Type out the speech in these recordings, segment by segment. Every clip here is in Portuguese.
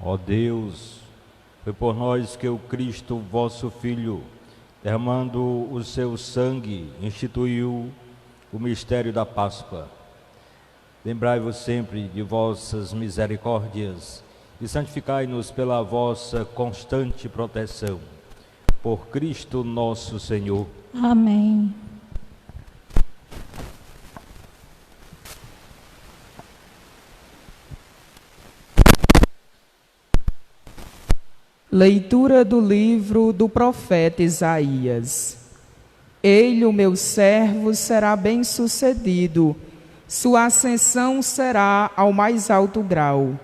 Ó Deus, foi por nós que o Cristo, vosso Filho, derramando o seu sangue, instituiu o mistério da Páscoa. Lembrai-vos sempre de vossas misericórdias e santificai-nos pela vossa constante proteção. Por Cristo nosso Senhor. Amém. Leitura do livro do profeta Isaías. Ele, o meu servo, será bem-sucedido, sua ascensão será ao mais alto grau.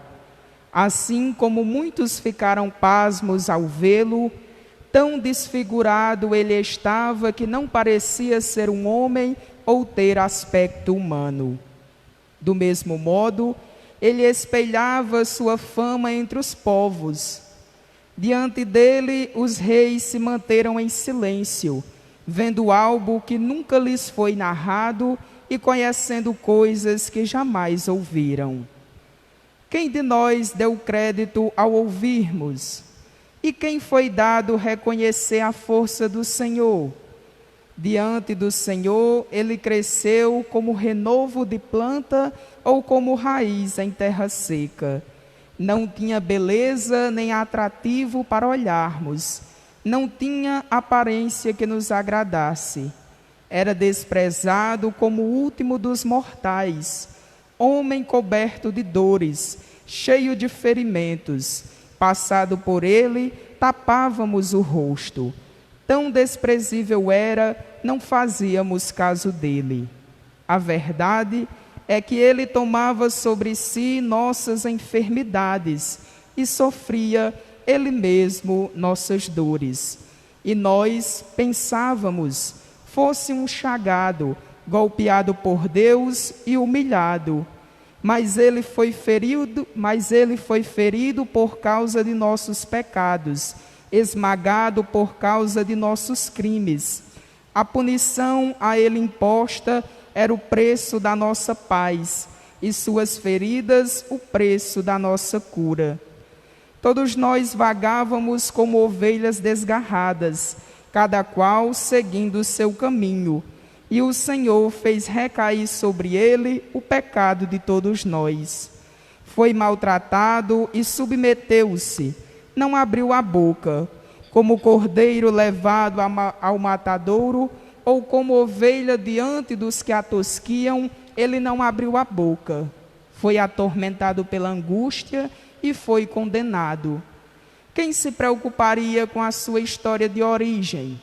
Assim como muitos ficaram pasmos ao vê-lo, tão desfigurado ele estava que não parecia ser um homem ou ter aspecto humano. Do mesmo modo, ele espelhava sua fama entre os povos. Diante dele, os reis se manteram em silêncio, vendo algo que nunca lhes foi narrado e conhecendo coisas que jamais ouviram. Quem de nós deu crédito ao ouvirmos? E quem foi dado reconhecer a força do Senhor? Diante do Senhor, ele cresceu como renovo de planta ou como raiz em terra seca. Não tinha beleza nem atrativo para olharmos. Não tinha aparência que nos agradasse. Era desprezado como o último dos mortais, homem coberto de dores, cheio de ferimentos. Passado por ele, tapávamos o rosto. Tão desprezível era, não fazíamos caso dele. A verdade é que ele tomava sobre si nossas enfermidades e sofria ele mesmo nossas dores. E nós pensávamos, fosse um chagado, golpeado por Deus e humilhado. Mas ele foi ferido por causa de nossos pecados, esmagado por causa de nossos crimes. A punição a ele imposta era o preço da nossa paz, e suas feridas o preço da nossa cura. Todos nós vagávamos como ovelhas desgarradas, cada qual seguindo o seu caminho, e o Senhor fez recair sobre ele o pecado de todos nós. Foi maltratado e submeteu-se, não abriu a boca, como cordeiro levado ao matadouro, ou como ovelha diante dos que a tosquiam, ele não abriu a boca. Foi atormentado pela angústia e foi condenado. Quem se preocuparia com a sua história de origem?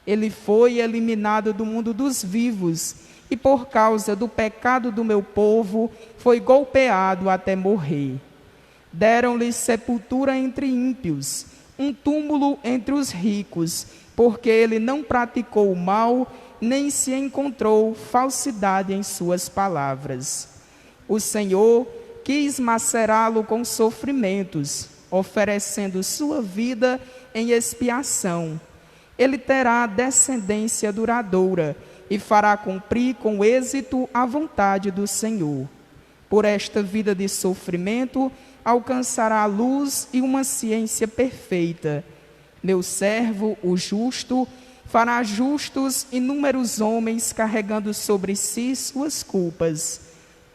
Ele foi eliminado do mundo dos vivos e por causa do pecado do meu povo foi golpeado até morrer. Deram-lhe sepultura entre ímpios, um túmulo entre os ricos, porque ele não praticou o mal, nem se encontrou falsidade em suas palavras. O Senhor quis macerá-lo com sofrimentos, oferecendo sua vida em expiação. Ele terá descendência duradoura e fará cumprir com êxito a vontade do Senhor. Por esta vida de sofrimento, alcançará a luz e uma ciência perfeita. Meu servo, o justo, fará justos inúmeros homens carregando sobre si suas culpas.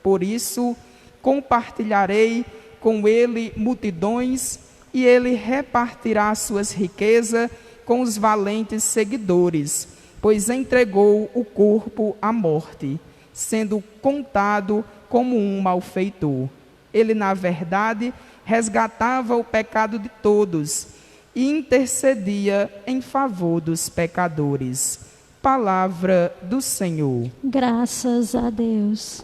Por isso, compartilharei com ele multidões e ele repartirá suas riquezas com os valentes seguidores, pois entregou o corpo à morte, sendo contado como um malfeitor. Ele, na verdade, resgatava o pecado de todos e intercedia em favor dos pecadores. Palavra do Senhor. Graças a Deus.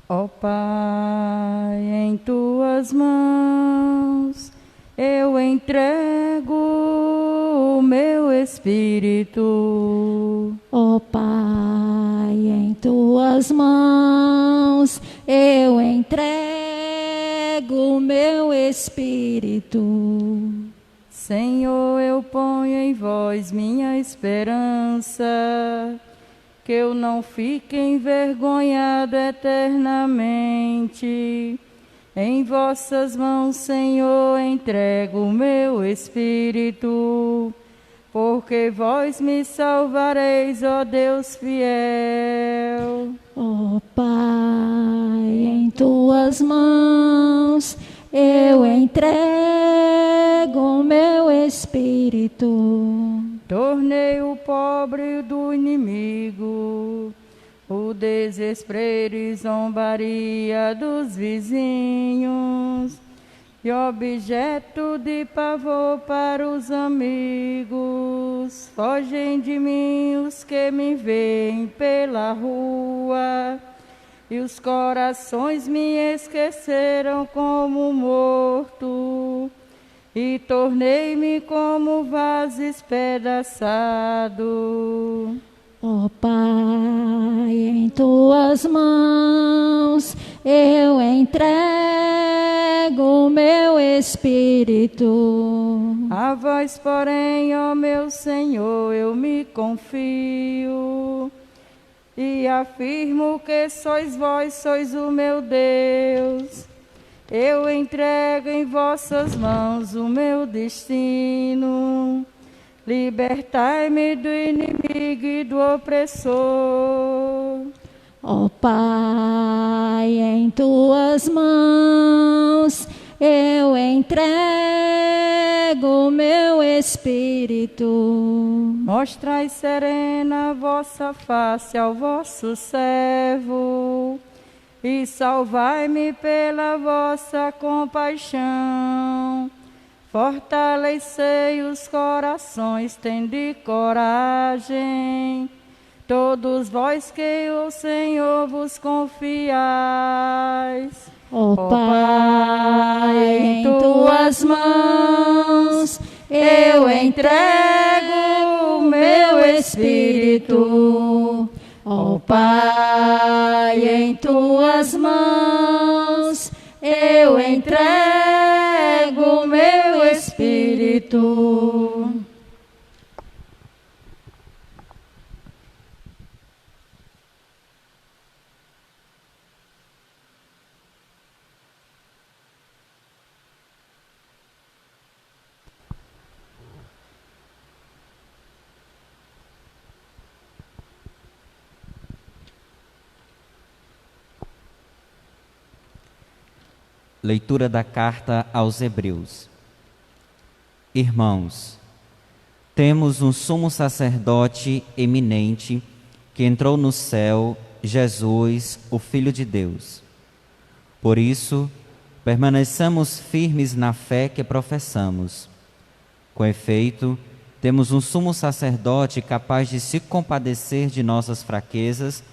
Ó Pai, em tuas mãos eu entrego o meu espírito. Ó Pai, em tuas mãos eu entrego entrego o meu espírito. Senhor, eu ponho em vós minha esperança, que eu não fique envergonhado eternamente. Em vossas mãos, Senhor, entrego o meu espírito, porque vós me salvareis, ó Deus fiel. Ó Pai, em tuas mãos eu entrego o meu espírito. Tornei o pobre do inimigo, o desespero e zombaria dos vizinhos, e objeto de pavor para os amigos. Fogem de mim os que me veem pela rua, e os corações me esqueceram como morto, e tornei-me como vaso espedaçado. Ó Pai, em tuas mãos eu entrego o meu espírito. A vós, porém, ó meu Senhor, eu me confio, e afirmo que sois vós, sois o meu Deus. Eu entrego em vossas mãos o meu destino. Libertai-me do inimigo e do opressor. Ó Pai, em tuas mãos eu entrego o meu espírito. Mostrai serena a vossa face ao vosso servo, e salvai-me pela vossa compaixão. Fortalecei os corações, tende coragem, todos vós que o Senhor vos confiais. Ó Pai, em tuas mãos eu entrego o meu espírito. Ó Pai, em tuas mãos eu entrego o meu espírito. Leitura da carta aos Hebreus. Irmãos, temos um sumo sacerdote eminente que entrou no céu, Jesus, o Filho de Deus. Por isso, permaneçamos firmes na fé que professamos. Com efeito, temos um sumo sacerdote capaz de se compadecer de nossas fraquezas,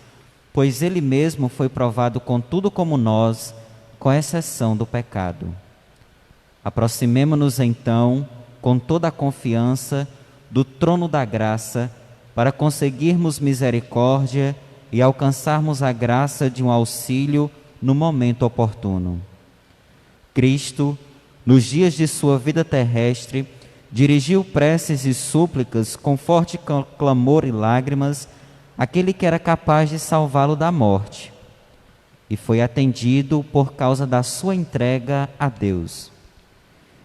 pois ele mesmo foi provado contudo como nós, com exceção do pecado. Aproximemo-nos então, com toda a confiança, do trono da graça, para conseguirmos misericórdia e alcançarmos a graça de um auxílio no momento oportuno. Cristo, nos dias de sua vida terrestre, dirigiu preces e súplicas com forte clamor e lágrimas àquele que era capaz de salvá-lo da morte, e foi atendido por causa da sua entrega a Deus.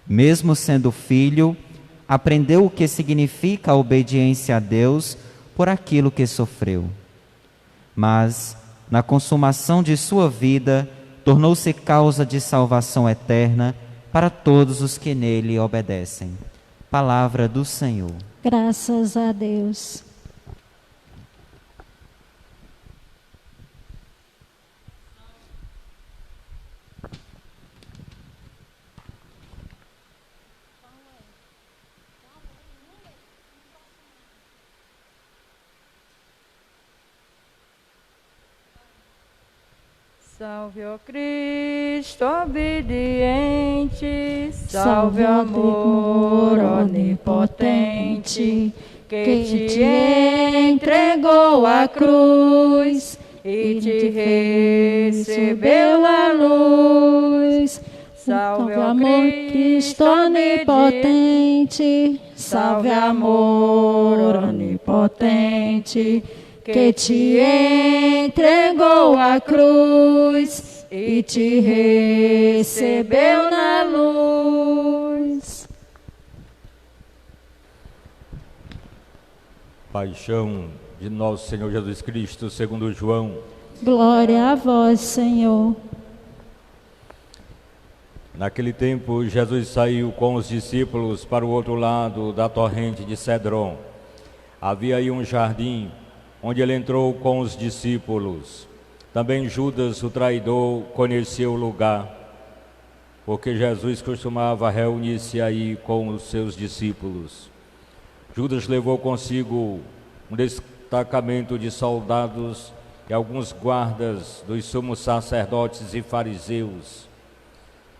Mesmo sendo filho, aprendeu o que significa a obediência a Deus por aquilo que sofreu. Mas, na consumação de sua vida, tornou-se causa de salvação eterna para todos os que nele obedecem. Palavra do Senhor. Graças a Deus. Salve, ó Cristo obediente, salve, amor onipotente, que te entregou a cruz e te recebeu a luz. Salve amor, Cristo onipotente, salve amor onipotente, que te entregou a cruz e te recebeu na luz. Paixão de nosso Senhor Jesus Cristo, segundo João. Glória a vós, Senhor. Naquele tempo, Jesus saiu com os discípulos para o outro lado da torrente de Cedron. Havia aí um jardim, onde ele entrou com os discípulos. Também Judas, o traidor, conhecia o lugar, porque Jesus costumava reunir-se aí com os seus discípulos. Judas levou consigo um destacamento de soldados e alguns guardas dos sumos sacerdotes e fariseus,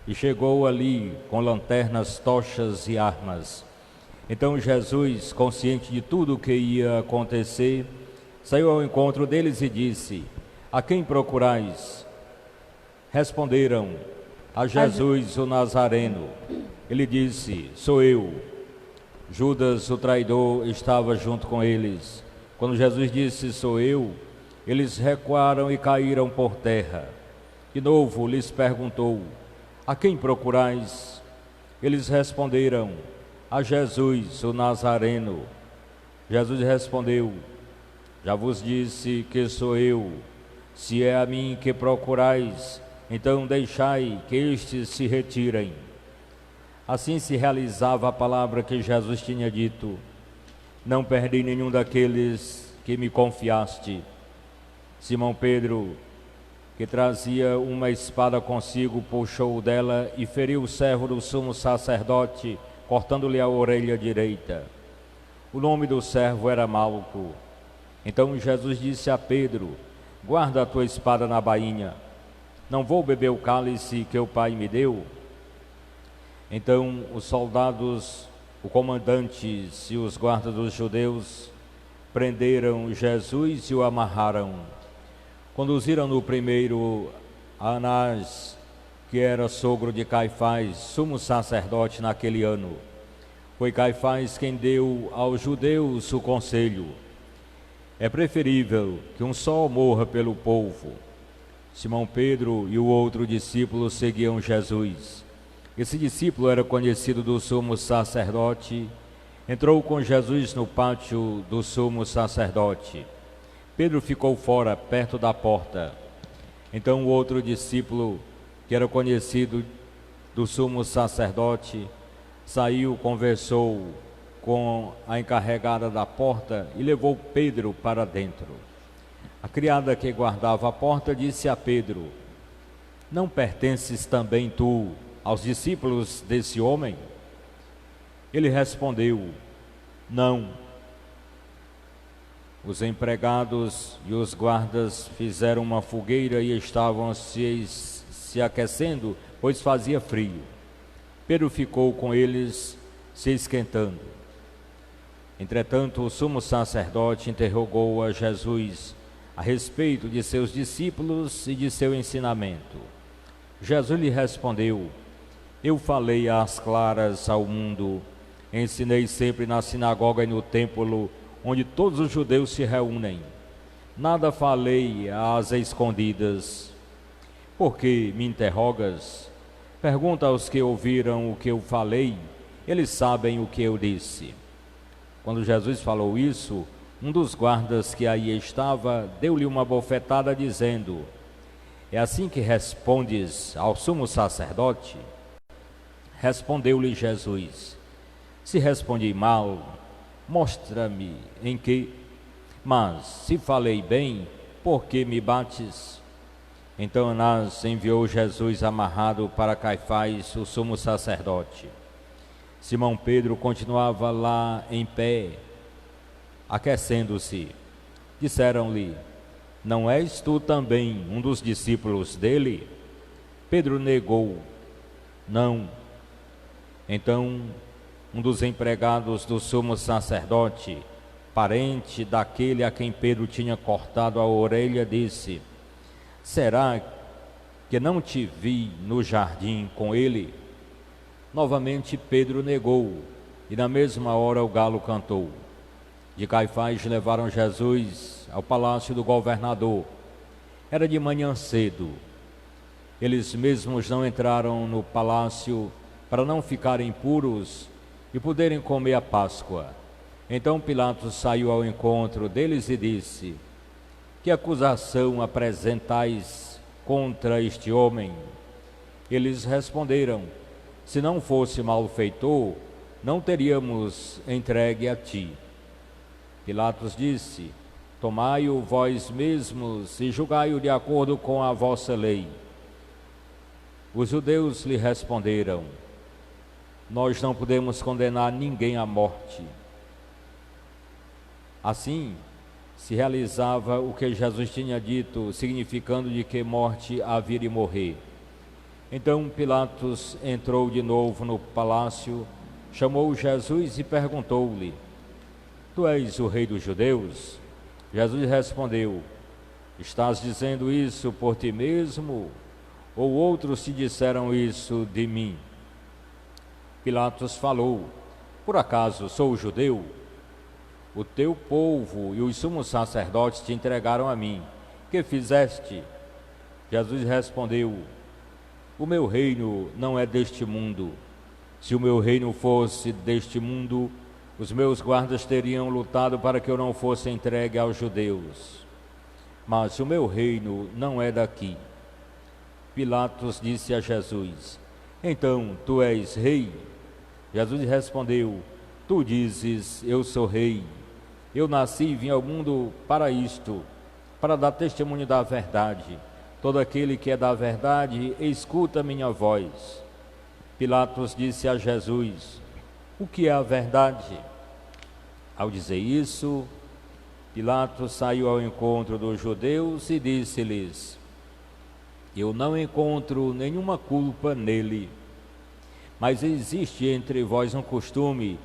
e chegou ali com lanternas, tochas e armas. Então Jesus, consciente de tudo o que ia acontecer, saiu ao encontro deles e disse: a quem procurais? Responderam: a Jesus o Nazareno. Ele disse: sou eu. Judas, o traidor, estava junto com eles. Quando Jesus disse: sou eu, eles recuaram e caíram por terra. De novo lhes perguntou: a quem procurais? Eles responderam: a Jesus o Nazareno. Jesus respondeu: já vos disse que sou eu. Se é a mim que procurais, então deixai que estes se retirem. Assim se realizava a palavra que Jesus tinha dito: não perdi nenhum daqueles que me confiaste. Simão Pedro, que trazia uma espada consigo, puxou dela e feriu o servo do sumo sacerdote, cortando-lhe a orelha direita. O nome do servo era Malco. Então Jesus disse a Pedro: guarda a tua espada na bainha. Não vou beber o cálice que o Pai me deu? Então os soldados, o comandante e os guardas dos judeus prenderam Jesus e o amarraram. Conduziram-no primeiro a Anás, que era sogro de Caifás, sumo sacerdote naquele ano. Foi Caifás quem deu aos judeus o conselho: é preferível que um só morra pelo povo. Simão Pedro e o outro discípulo seguiam Jesus. Esse discípulo era conhecido do sumo sacerdote. Entrou com Jesus no pátio do sumo sacerdote. Pedro ficou fora, perto da porta. Então o outro discípulo, que era conhecido do sumo sacerdote, saiu, conversou com a encarregada da porta e levou Pedro para dentro. A criada que guardava a porta disse a Pedro: não pertences também tu aos discípulos desse homem? Ele respondeu: não. Os empregados e os guardas fizeram uma fogueira e estavam se aquecendo, pois fazia frio. Pedro ficou com eles, se esquentando. Entretanto, o sumo sacerdote interrogou a Jesus a respeito de seus discípulos e de seu ensinamento. Jesus lhe respondeu: eu falei às claras ao mundo, ensinei sempre na sinagoga e no templo, onde todos os judeus se reúnem. Nada falei às escondidas. Por que me interrogas? Pergunta aos que ouviram o que eu falei, eles sabem o que eu disse. Quando Jesus falou isso, um dos guardas que aí estava deu-lhe uma bofetada, dizendo: é assim que respondes ao sumo sacerdote? Respondeu-lhe Jesus: se respondi mal, mostra-me em que. Mas se falei bem, por que me bates? Então Anás enviou Jesus amarrado para Caifás, o sumo sacerdote. Simão Pedro continuava lá em pé, aquecendo-se. Disseram-lhe: não és tu também um dos discípulos dele? Pedro negou: não. Então um dos empregados do sumo sacerdote, parente daquele a quem Pedro tinha cortado a orelha, disse: será que não te vi no jardim com ele? Novamente Pedro negou, e na mesma hora o galo cantou. De Caifás levaram Jesus ao palácio do governador. Era de manhã cedo. Eles mesmos não entraram no palácio para não ficarem puros e poderem comer a Páscoa. Então Pilatos saiu ao encontro deles e disse: que acusação apresentais contra este homem? Eles responderam: se não fosse malfeitor, não teríamos entregue a ti. Pilatos disse: tomai-o vós mesmos e julgai-o de acordo com a vossa lei. Os judeus lhe responderam: nós não podemos condenar ninguém à morte. Assim, se realizava o que Jesus tinha dito, significando de que morte havia de morrer. Então Pilatos entrou de novo no palácio, chamou Jesus e perguntou-lhe: tu és o rei dos judeus? Jesus respondeu: estás dizendo isso por ti mesmo, ou outros te disseram isso de mim? Pilatos falou: por acaso sou judeu? O teu povo e os sumos sacerdotes te entregaram a mim. Que fizeste? Jesus respondeu: o meu reino não é deste mundo. Se o meu reino fosse deste mundo, os meus guardas teriam lutado para que eu não fosse entregue aos judeus. Mas o meu reino não é daqui. Pilatos disse a Jesus: então tu és rei? Jesus respondeu: tu dizes, eu sou rei. Eu nasci e vim ao mundo para isto, para dar testemunho da verdade. Todo aquele que é da verdade, escuta minha voz. Pilatos disse a Jesus: o que é a verdade? Ao dizer isso, Pilatos saiu ao encontro dos judeus e disse-lhes: eu não encontro nenhuma culpa nele, mas existe entre vós um costume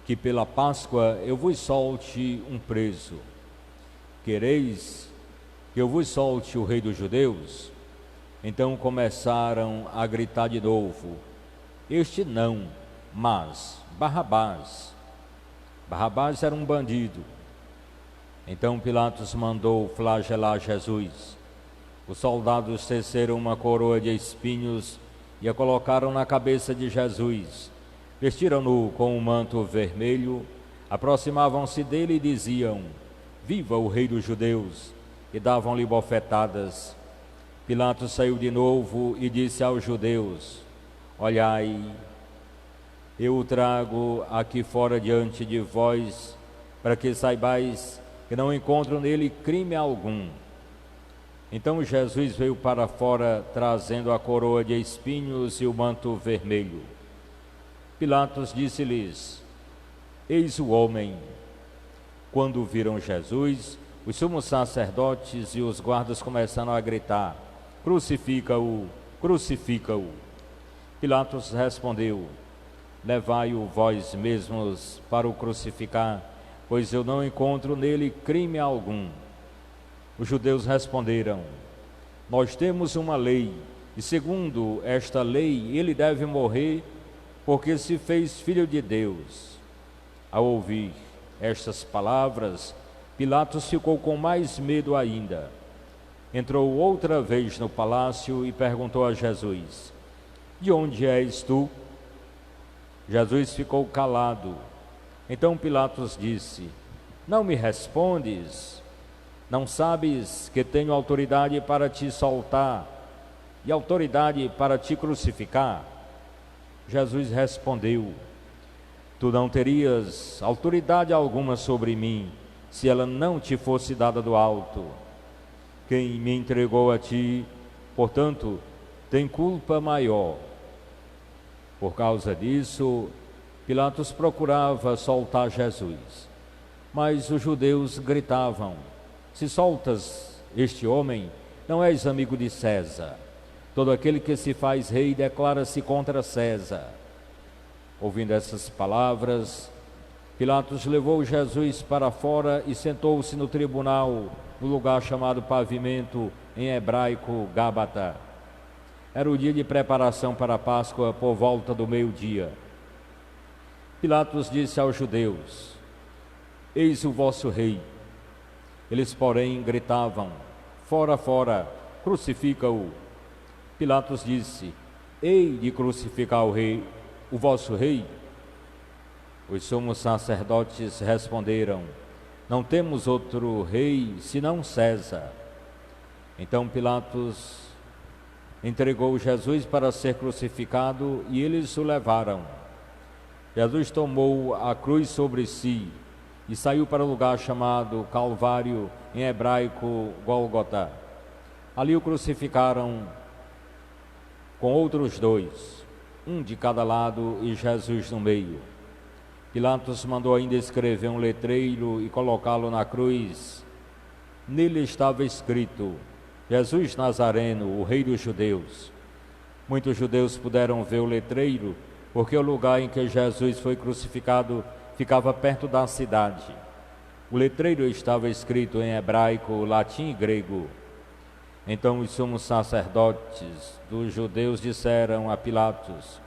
que pela Páscoa eu vos solte um preso. Quereis que eu vos solte o rei dos judeus? Então começaram a gritar de novo: este não, mas Barrabás. Barrabás era um bandido. Então Pilatos mandou flagelar Jesus. Os soldados teceram uma coroa de espinhos e a colocaram na cabeça de Jesus. Vestiram-no com um manto vermelho, aproximavam-se dele e diziam: viva o rei dos judeus! E davam-lhe bofetadas. Pilatos saiu de novo e disse aos judeus: olhai, eu o trago aqui fora diante de vós, para que saibais que não encontro nele crime algum. Então Jesus veio para fora, trazendo a coroa de espinhos e o manto vermelho. Pilatos disse-lhes: eis o homem. Quando viram Jesus, os sumos sacerdotes e os guardas começaram a gritar: crucifica-o, crucifica-o. Pilatos respondeu: levai-o vós mesmos para o crucificar, pois eu não encontro nele crime algum. Os judeus responderam: nós temos uma lei, e segundo esta lei ele deve morrer, porque se fez filho de Deus. Ao ouvir estas palavras, Pilatos ficou com mais medo ainda. Entrou outra vez no palácio e perguntou a Jesus: de onde és tu? Jesus ficou calado. Então Pilatos disse: não me respondes? Não sabes que tenho autoridade para te soltar e autoridade para te crucificar? Jesus respondeu: tu não terias autoridade alguma sobre mim, se ela não te fosse dada do alto. Quem me entregou a ti, portanto, tem culpa maior. Por causa disso, Pilatos procurava soltar Jesus, mas os judeus gritavam: se soltas este homem, não és amigo de César. Todo aquele que se faz rei declara-se contra César. Ouvindo essas palavras, Pilatos levou Jesus para fora e sentou-se no tribunal, no lugar chamado Pavimento, em hebraico Gábata. Era o dia de preparação para a Páscoa, por volta do meio-dia. Pilatos disse aos judeus: Eis o vosso rei. Eles, porém, gritavam: Fora, fora, crucifica-o. Pilatos disse: Hei de crucificar o rei, o vosso rei? Os sumos sacerdotes responderam: Não temos outro rei senão César. Então Pilatos entregou Jesus para ser crucificado e eles o levaram. Jesus tomou a cruz sobre si e saiu para o lugar chamado Calvário, em hebraico Gólgota. Ali o crucificaram com outros dois, um de cada lado e Jesus no meio. Pilatos mandou ainda escrever um letreiro e colocá-lo na cruz. Nele estava escrito: Jesus Nazareno, o Rei dos Judeus. Muitos judeus puderam ver o letreiro, porque o lugar em que Jesus foi crucificado ficava perto da cidade. O letreiro estava escrito em hebraico, latim e grego. Então os sumos sacerdotes dos judeus disseram a Pilatos: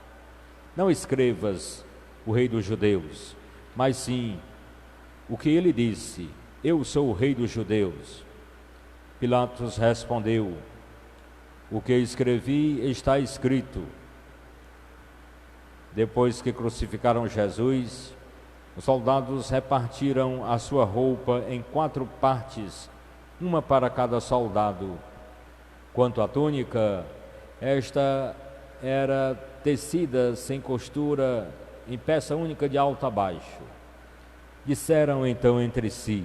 Não escrevas o Rei dos Judeus, mas sim o que ele disse: Eu sou o Rei dos Judeus. Pilatos respondeu: O que escrevi está escrito. Depois que crucificaram Jesus, os soldados repartiram a sua roupa em 4 partes, uma para cada soldado. Quanto à túnica, esta era tecida sem costura, em peça única de alto a baixo. Disseram então entre si: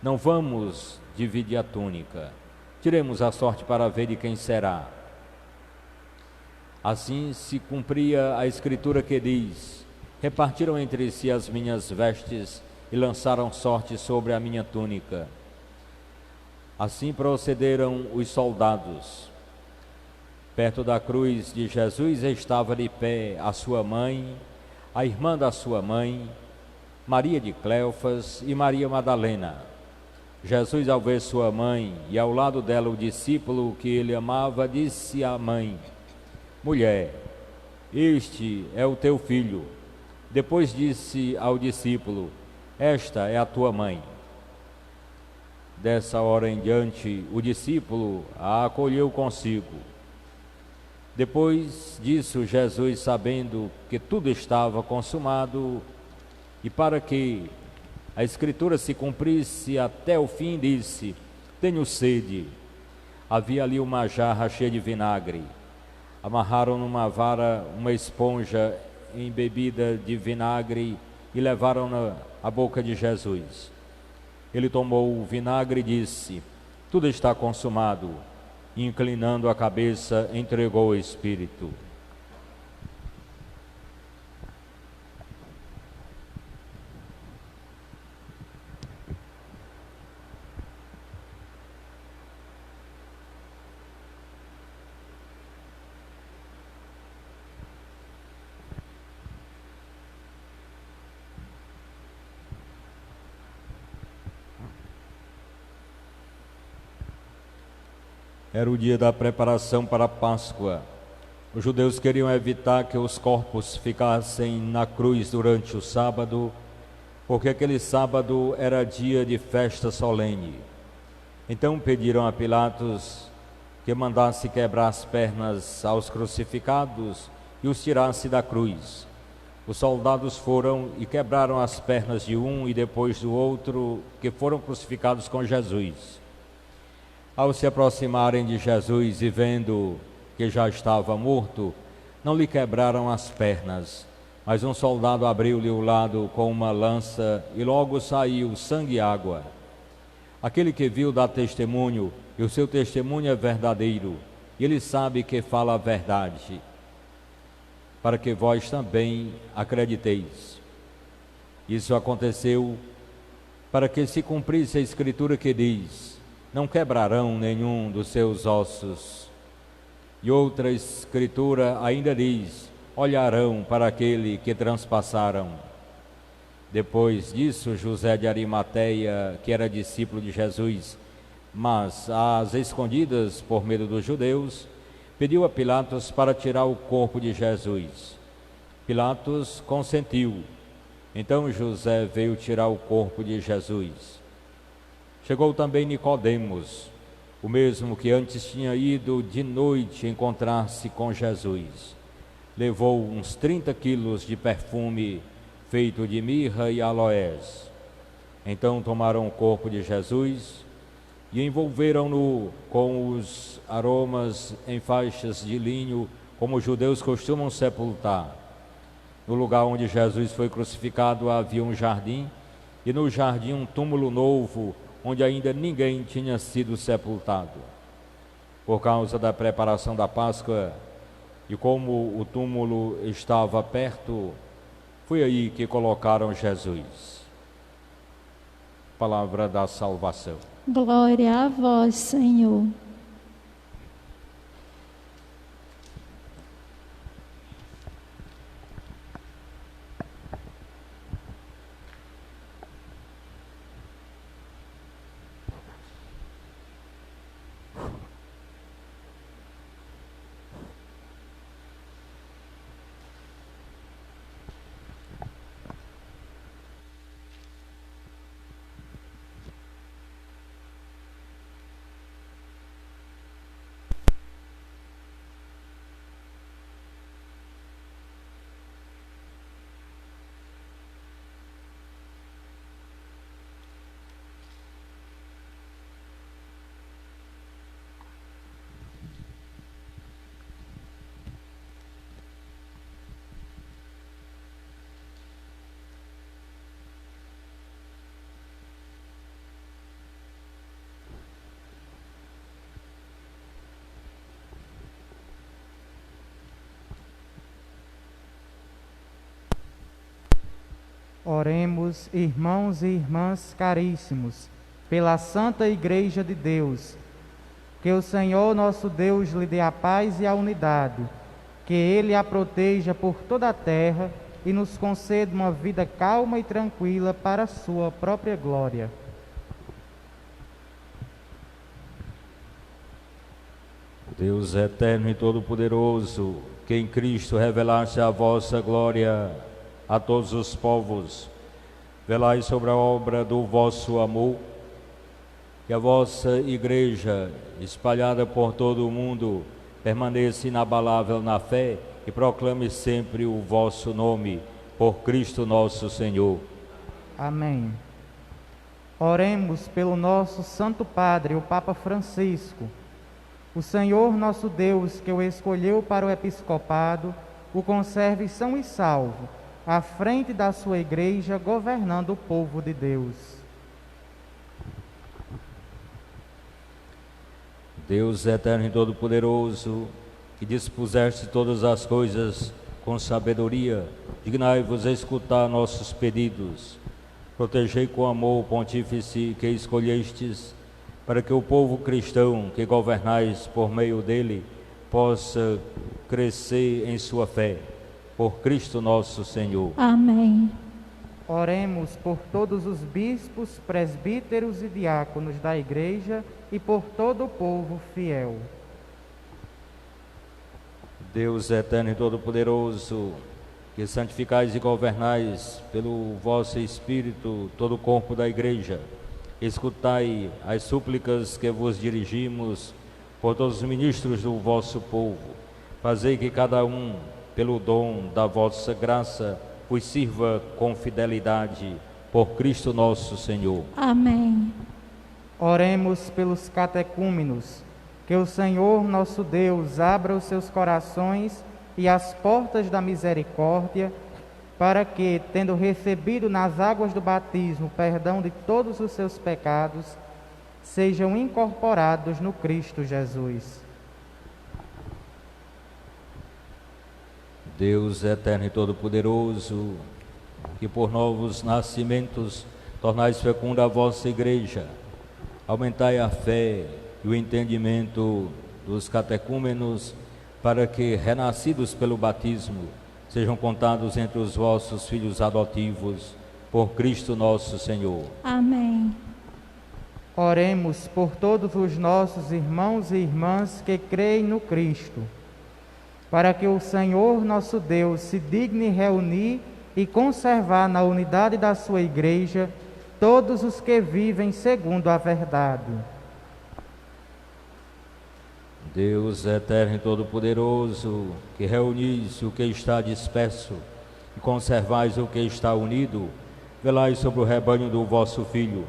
Não vamos dividir a túnica, tiremos a sorte para ver de quem será. Assim se cumpria a escritura que diz: Repartiram entre si as minhas vestes e lançaram sorte sobre a minha túnica. Assim procederam os soldados. Perto da cruz de Jesus estava de pé a sua mãe, a irmã da sua mãe, Maria de Cleofas e Maria Madalena. Jesus, ao ver sua mãe e ao lado dela o discípulo que ele amava, disse à mãe: Mulher, este é o teu filho. Depois disse ao discípulo: Esta é a tua mãe. Dessa hora em diante, o discípulo a acolheu consigo. Depois disso, Jesus, sabendo que tudo estava consumado, e para que a escritura se cumprisse até o fim, disse: Tenho sede. Havia ali uma jarra cheia de vinagre. Amarraram numa vara uma esponja embebida de vinagre e levaram-na à boca de Jesus. Ele tomou o vinagre e disse: Tudo está consumado. E, inclinando a cabeça, entregou o Espírito. Era o dia da preparação para a Páscoa. Os judeus queriam evitar que os corpos ficassem na cruz durante o sábado, porque aquele sábado era dia de festa solene. Então pediram a Pilatos que mandasse quebrar as pernas aos crucificados e os tirasse da cruz. Os soldados foram e quebraram as pernas de um e depois do outro, que foram crucificados com Jesus. Ao se aproximarem de Jesus e vendo que já estava morto, não lhe quebraram as pernas, mas um soldado abriu-lhe o lado com uma lança e logo saiu sangue e água. Aquele que viu dá testemunho, e o seu testemunho é verdadeiro, e ele sabe que fala a verdade, para que vós também acrediteis. Isso aconteceu para que se cumprisse a escritura que diz: Não quebrarão nenhum dos seus ossos. E outra escritura ainda diz: Olharão para aquele que transpassaram. Depois disso, José de Arimateia, que era discípulo de Jesus, mas às escondidas por medo dos judeus, pediu a Pilatos para tirar o corpo de Jesus. Pilatos consentiu. Então José veio tirar o corpo de Jesus. Chegou também Nicodemos, o mesmo que antes tinha ido de noite encontrar-se com Jesus. Levou uns 30 quilos de perfume feito de mirra e aloés. Então tomaram o corpo de Jesus e envolveram-no com os aromas em faixas de linho, como os judeus costumam sepultar. No lugar onde Jesus foi crucificado havia um jardim, e no jardim um túmulo novo, onde ainda ninguém tinha sido sepultado. Por causa da preparação da Páscoa, e como o túmulo estava perto, foi aí que colocaram Jesus. Palavra da salvação. Glória a vós, Senhor. Oremos, irmãos e irmãs caríssimos, pela Santa Igreja de Deus. Que o Senhor nosso Deus lhe dê a paz e a unidade, que Ele a proteja por toda a terra e nos conceda uma vida calma e tranquila para a sua própria glória. Deus eterno e todo-poderoso, que em Cristo revelaste a vossa glória a todos os povos, velai sobre a obra do vosso amor, que a vossa Igreja, espalhada por todo o mundo, permaneça inabalável na fé e proclame sempre o vosso nome, por Cristo nosso Senhor. Amém. Oremos pelo nosso Santo Padre, o Papa Francisco. O Senhor nosso Deus, que o escolheu para o episcopado, o conserve são e salvo, à frente da sua Igreja, governando o povo de Deus. Deus eterno e todo-poderoso, que dispuseste todas as coisas com sabedoria, dignai-vos a escutar nossos pedidos. Protegei com amor o pontífice que escolhestes, para que o povo cristão que governais por meio dele possa crescer em sua fé. Por Cristo nosso Senhor. Amém. Oremos por todos os bispos, presbíteros e diáconos da Igreja e por todo o povo fiel. Deus eterno e todo-poderoso, que santificais e governais pelo vosso Espírito todo o corpo da Igreja, escutai as súplicas que vos dirigimos por todos os ministros do vosso povo. Fazei que cada um, pelo dom da vossa graça, vos sirva com fidelidade, por Cristo nosso Senhor. Amém. Oremos pelos catecúmenos, que o Senhor nosso Deus abra os seus corações e as portas da misericórdia, para que, tendo recebido nas águas do batismo o perdão de todos os seus pecados, sejam incorporados no Cristo Jesus. Deus eterno e todo-poderoso, que por novos nascimentos tornais fecunda a vossa Igreja, aumentai a fé e o entendimento dos catecúmenos, para que, renascidos pelo batismo, sejam contados entre os vossos filhos adotivos, por Cristo nosso Senhor. Amém. Oremos por todos os nossos irmãos e irmãs que creem no Cristo, para que o Senhor nosso Deus se digne reunir e conservar na unidade da sua Igreja todos os que vivem segundo a verdade. Deus eterno e todo-poderoso, que reunis o que está disperso e conservais o que está unido, velai sobre o rebanho do vosso Filho,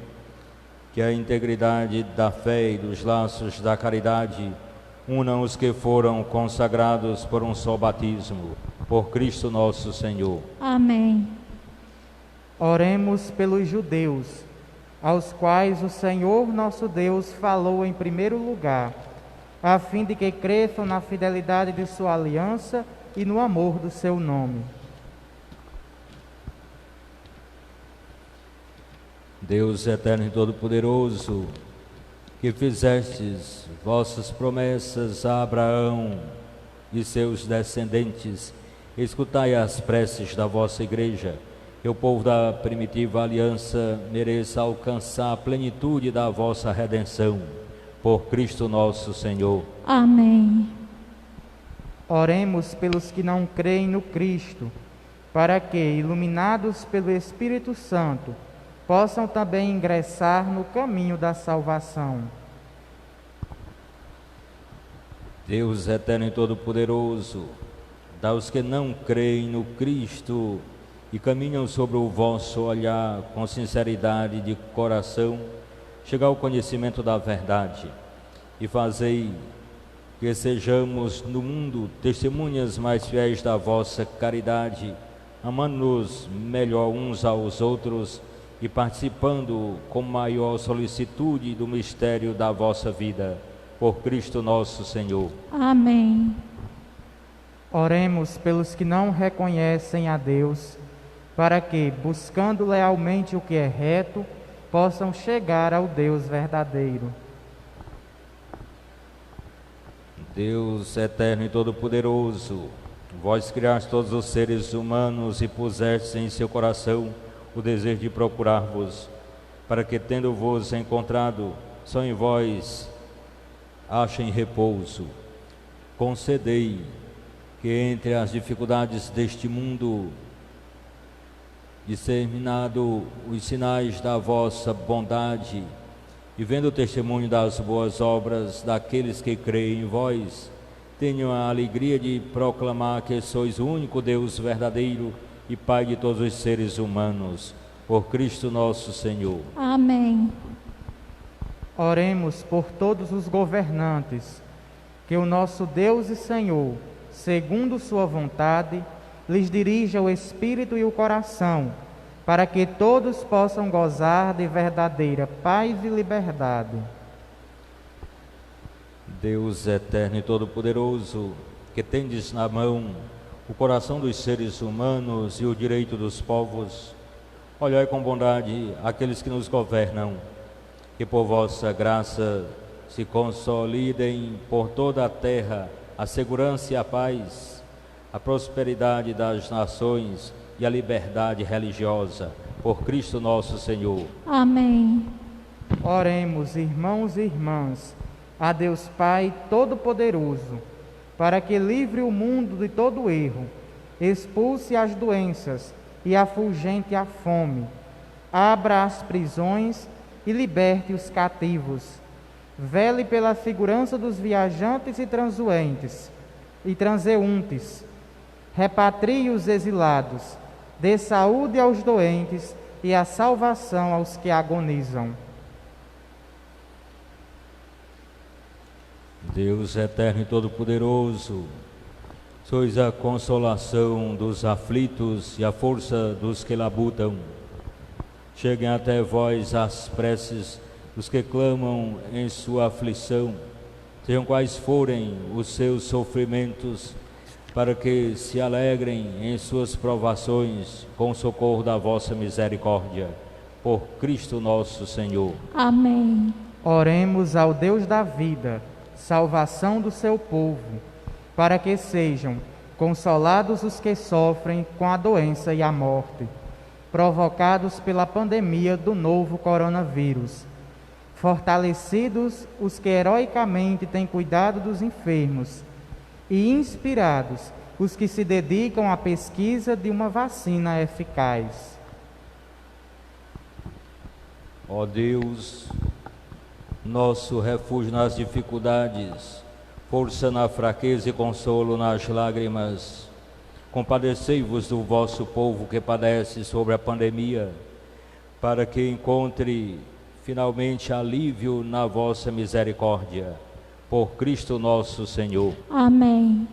que a integridade da fé e dos laços da caridade unam os que foram consagrados por um só batismo, por Cristo nosso Senhor. Amém. Oremos pelos judeus, aos quais o Senhor nosso Deus falou em primeiro lugar, a fim de que cresçam na fidelidade de sua aliança e no amor do seu nome. Deus eterno e todo-poderoso, que fizestes vossas promessas a Abraão e seus descendentes, escutai as preces da vossa Igreja, que o povo da primitiva aliança mereça alcançar a plenitude da vossa redenção, por Cristo nosso Senhor. Amém. Oremos pelos que não creem no Cristo, para que, iluminados pelo Espírito Santo, possam também ingressar no caminho da salvação. Deus eterno e todo-poderoso, dá aos que não creem no Cristo e caminham sobre o vosso olhar com sinceridade de coração, chegar ao conhecimento da verdade, e fazei que sejamos no mundo testemunhas mais fiéis da vossa caridade, amando-nos melhor uns aos outros e participando com maior solicitude do mistério da vossa vida, por Cristo nosso Senhor. Amém. Oremos pelos que não reconhecem a Deus, para que, buscando lealmente o que é reto, possam chegar ao Deus verdadeiro. Deus eterno e todo-poderoso, vós criaste todos os seres humanos e pusestes em seu coração o desejo de procurar-vos, para que, tendo-vos encontrado, só em vós achem repouso. Concedei que entre as dificuldades deste mundo, disseminado os sinais da vossa bondade, e vendo o testemunho das boas obras daqueles que creem em vós, tenham a alegria de proclamar que sois o único Deus verdadeiro e Pai de todos os seres humanos, por Cristo nosso Senhor. Amém. Oremos por todos os governantes, que o nosso Deus e Senhor, segundo sua vontade, lhes dirija o espírito e o coração, para que todos possam gozar de verdadeira paz e liberdade. Deus eterno e todo-poderoso, que tendes na mão o coração dos seres humanos e o direito dos povos, olhai com bondade aqueles que nos governam, que por vossa graça se consolidem por toda a terra a segurança e a paz, a prosperidade das nações e a liberdade religiosa, por Cristo nosso Senhor. Amém. Oremos, irmãos e irmãs, a Deus Pai Todo-Poderoso, para que livre o mundo de todo erro, expulse as doenças e afugente a fome, abra as prisões e liberte os cativos, vele pela segurança dos viajantes e transeuntes, repatrie os exilados, dê saúde aos doentes e a salvação aos que agonizam. Deus eterno e todo-poderoso, sois a consolação dos aflitos e a força dos que labutam. Cheguem até vós as preces dos que clamam em sua aflição, sejam quais forem os seus sofrimentos, para que se alegrem em suas provações com o socorro da vossa misericórdia. Por Cristo nosso Senhor. Amém. Oremos ao Deus da vida, salvação do seu povo, para que sejam consolados os que sofrem com a doença e a morte, provocados pela pandemia do novo coronavírus. fortalecidos os que heroicamente têm cuidado dos enfermos e inspirados os que se dedicam à pesquisa de uma vacina eficaz. Ó Deus, nosso refúgio nas dificuldades, força na fraqueza e consolo nas lágrimas, compadecei-vos do vosso povo que padece sobre a pandemia, para que encontre finalmente alívio na vossa misericórdia. Por Cristo nosso Senhor. Amém.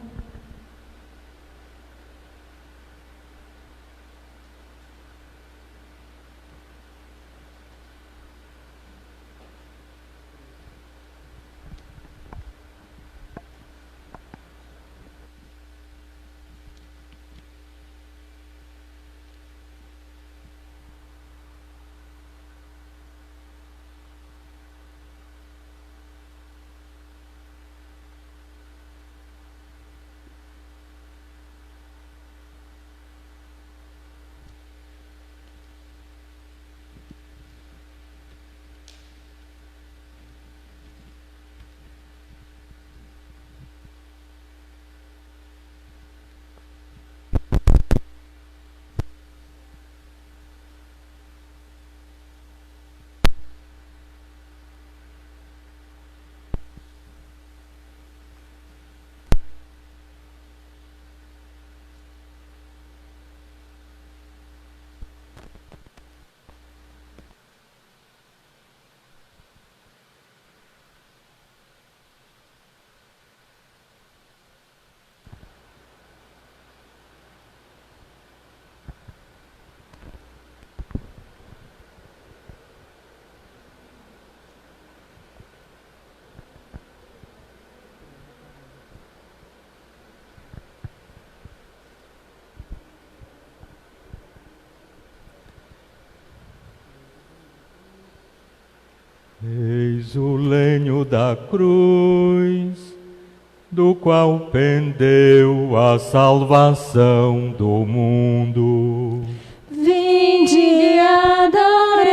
Eis o lenho da cruz, do qual pendeu a salvação do mundo. Vinde e adoremos.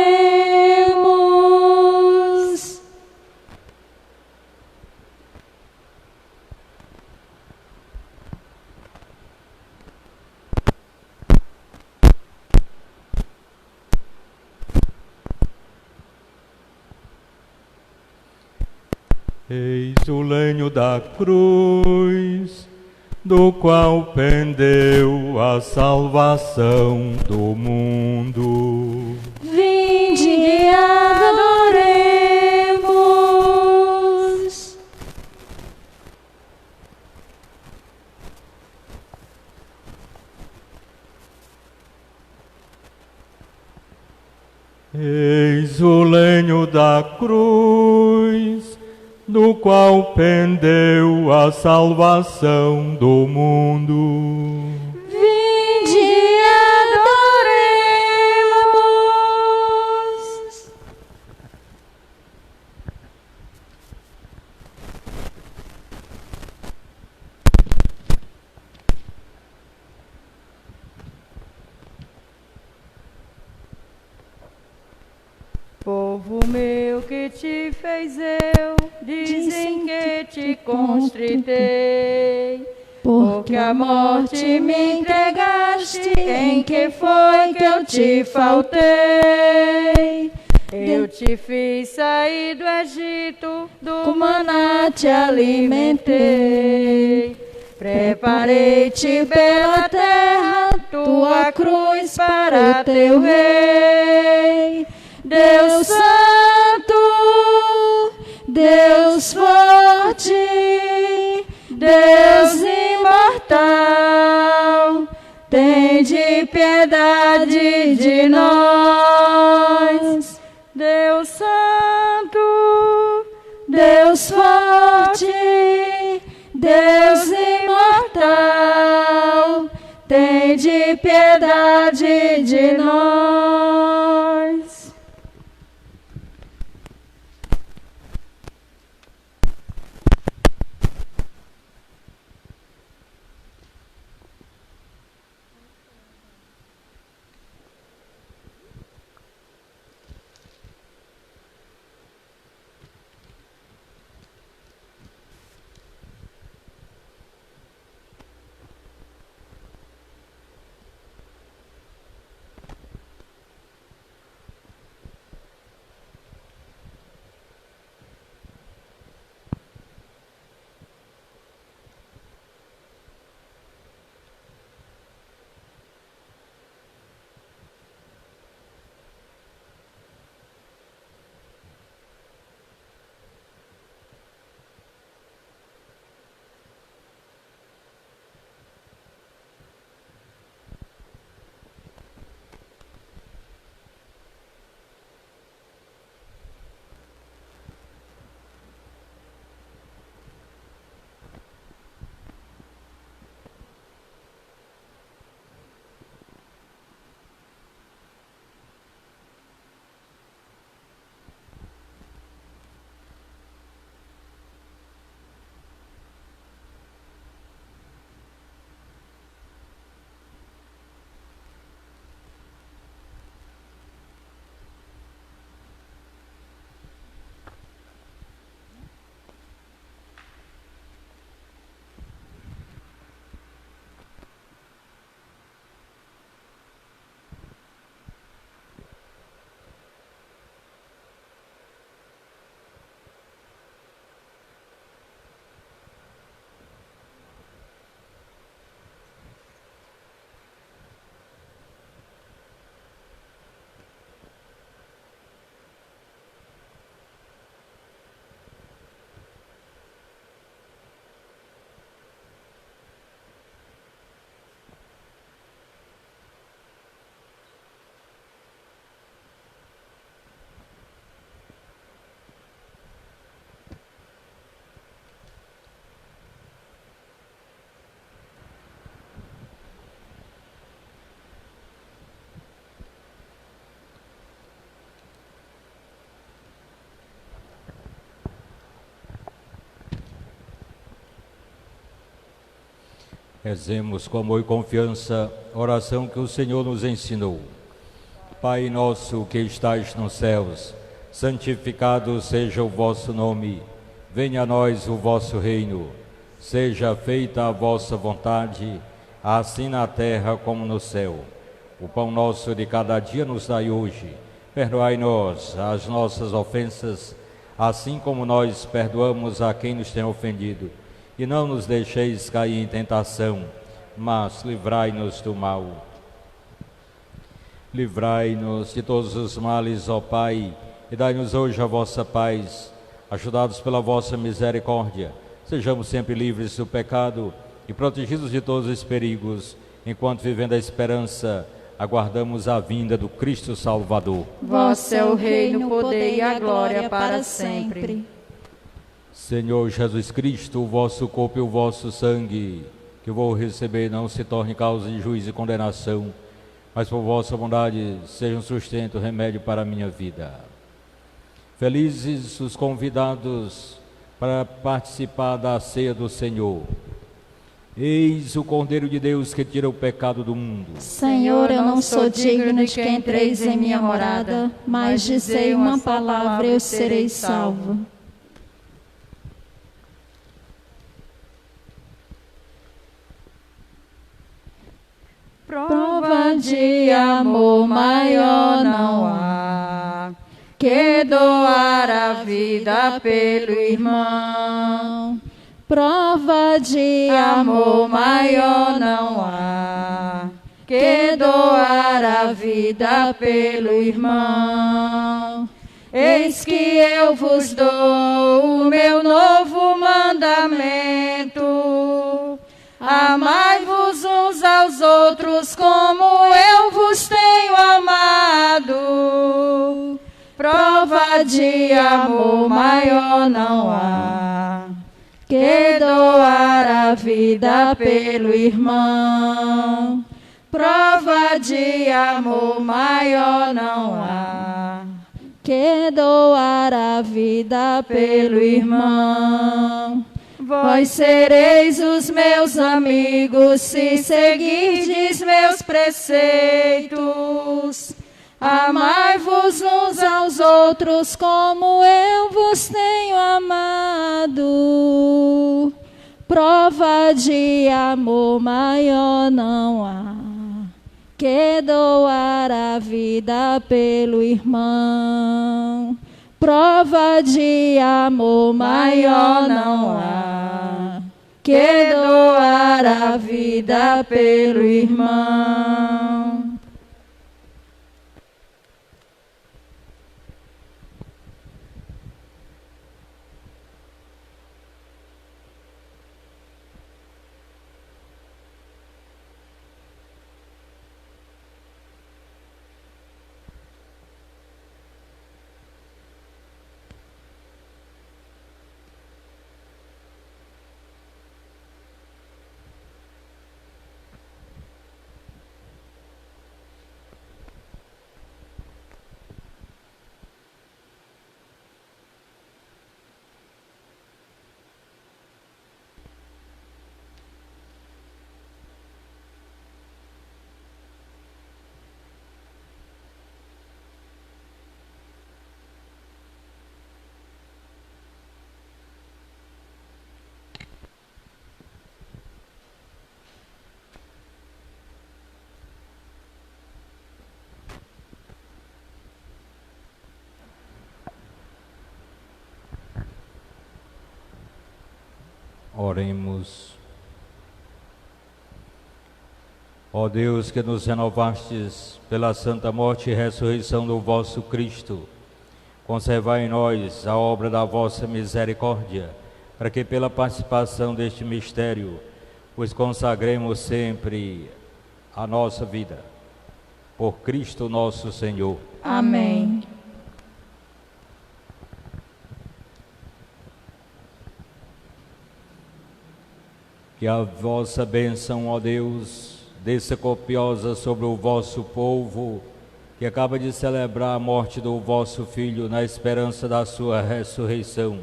Eis o lenho da cruz, do qual pendeu a salvação do mundo. Vinde e adoremos. Eis o lenho da cruz, do qual pendeu a salvação do mundo. Vinde e adoremos. Povo meu que te fez eu, dizem que te constritei. Porque a morte me entregaste, em que foi que eu te faltei? Eu te fiz sair do Egito, do maná te alimentei. Preparei-te pela terra, tua cruz para teu rei. Deus Santo, Deus forte, Deus imortal, tende piedade de nós. Deus Santo, Deus forte, Deus imortal, tende piedade de nós. Rezemos com amor e confiança a oração que o Senhor nos ensinou. Pai nosso que estais nos céus, santificado seja o vosso nome. Venha a nós o vosso reino. Seja feita a vossa vontade, assim na terra como no céu. O pão nosso de cada dia nos dai hoje. Perdoai-nos as nossas ofensas, assim como nós perdoamos a quem nos tem ofendido. E não nos deixeis cair em tentação, mas livrai-nos do mal. Livrai-nos de todos os males, ó Pai, e dai-nos hoje a vossa paz. Ajudados pela vossa misericórdia, sejamos sempre livres do pecado e protegidos de todos os perigos, enquanto, vivendo a esperança, aguardamos a vinda do Cristo Salvador. Vosso é o reino, o poder e a glória para sempre. Senhor Jesus Cristo, o vosso corpo e o vosso sangue, que eu vou receber, não se torne causa de juízo e condenação, mas por vossa bondade seja um sustento, remédio para a minha vida. Felizes os convidados para participar da ceia do Senhor. Eis o Cordeiro de Deus que tira o pecado do mundo. Senhor, eu não sou digno de que entreis em minha morada, mas dizei uma palavra e eu serei salvo. Prova de amor maior não há que doar a vida pelo irmão. Prova de Amor maior não há que doar a vida pelo irmão. Eis que eu vos dou o meu novo mandamento: amai-vos uns aos outros como eu vos tenho amado. Prova de amor maior não há que doar a vida pelo irmão. Prova de amor maior não há que doar a vida pelo irmão. Vós sereis os meus amigos se seguirdes meus preceitos. Amai-vos uns aos outros como eu vos tenho amado. Prova de amor maior não há que doar a vida pelo irmão. Prova de amor maior não há que doar a vida pelo irmão. Oremos. Ó Deus, que nos renovastes pela santa morte e ressurreição do vosso Cristo, conservai em nós a obra da vossa misericórdia, para que pela participação deste mistério os consagremos sempre a nossa vida. Por Cristo nosso Senhor. Amém. Que a vossa bênção, ó Deus, desça copiosa sobre o vosso povo, que acaba de celebrar a morte do vosso Filho na esperança da sua ressurreição.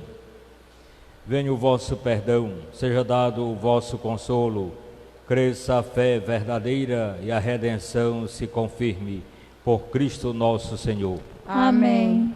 Venha o vosso perdão, seja dado o vosso consolo, cresça a fé verdadeira e a redenção se confirme. Por Cristo nosso Senhor. Amém.